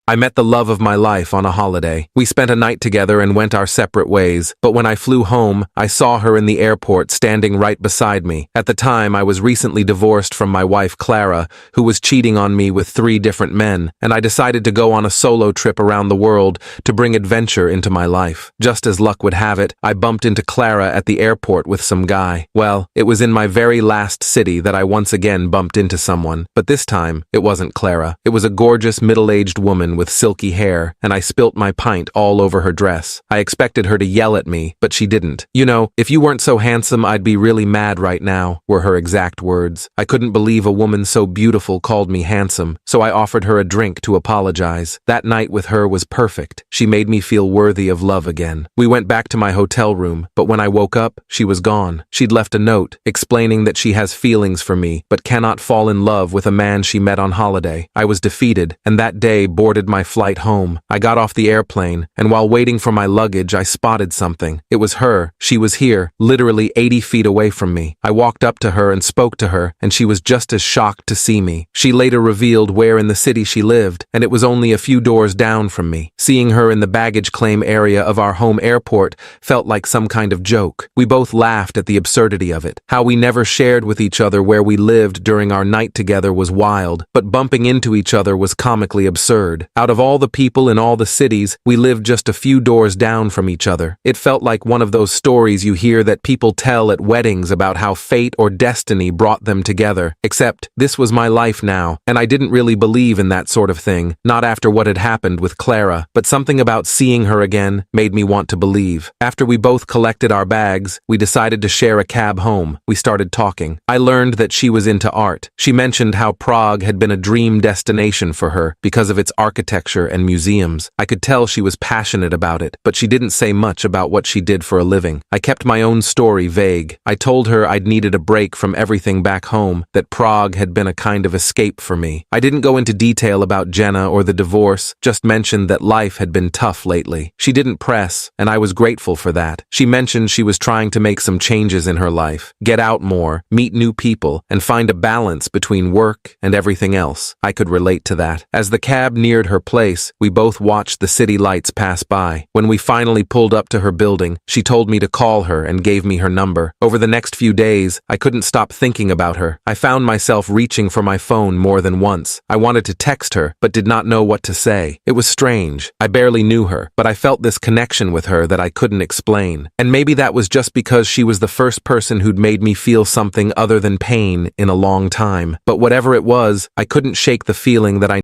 I met the love of my life on a holiday. We spent a night together and went our separate ways, but when I flew home, I saw her in the airport standing right beside me. At the time, I was recently divorced from my wife Clara, who was cheating on me with 3 different men, and I decided to go on a solo trip around the world to bring adventure into my life. Just as luck would have it, I bumped into Clara at the airport with some guy. Well, it was in my very last city that I once again bumped into someone, but this time, it wasn't Clara. It was a gorgeous middle-aged woman with silky hair, and I spilt my pint all over her dress. I expected her to yell at me, but she didn't. "You know, if you weren't so handsome, I'd be really mad right now," were her exact words. I couldn't believe a woman so beautiful called me handsome, so I offered her a drink to apologize. That night with her was perfect. She made me feel worthy of love again. We went back to my hotel room, but when I woke up, she was gone. She'd left a note, explaining that she has feelings for me, but cannot fall in love with a man she met on holiday. I was defeated, and that day boarded my flight home. I got off the airplane, and while waiting for my luggage, I spotted something. It was her. She was here, literally 80 feet away from me. I walked up to her and spoke to her, and she was just as shocked to see me. She later revealed where in the city she lived, and it was only a few doors down from me. Seeing her in the baggage claim area of our home airport felt like some kind of joke. We both laughed at the absurdity of it. How we never shared with each other where we lived during our night together was wild, but bumping into each other was comically absurd. Out of all the people in all the cities, we lived just a few doors down from each other. It felt like one of those stories you hear that people tell at weddings about how fate or destiny brought them together. Except, this was my life now, and I didn't really believe in that sort of thing, not after what had happened with Clara, but something about seeing her again made me want to believe. After we both collected our bags, we decided to share a cab home. We started talking. I learned that she was into art. She mentioned how Prague had been a dream destination for her because of its architecture and museums. I could tell she was passionate about it, but she didn't say much about what she did for a living. I kept my own story vague. I told her I'd needed a break from everything back home, that Prague had been a kind of escape for me. I didn't go into detail about Jenna or the divorce, just mentioned that life had been tough lately. She didn't press, and I was grateful for that. She mentioned she was trying to make some changes in her life, get out more, meet new people, and find a balance between work and everything else. I could relate to that. As the cab neared her place, we both watched the city lights pass by. When we finally pulled up to her building, she told me to call her and gave me her number. Over the next few days, I couldn't stop thinking about her. I found myself reaching for my phone more than once. I wanted to text her, but did not know what to say. It was strange. I barely knew her, but I felt this connection with her that I couldn't explain. And maybe that was just because she was the first person who'd made me feel something other than pain in a long time. But whatever it was, I couldn't shake the feeling that I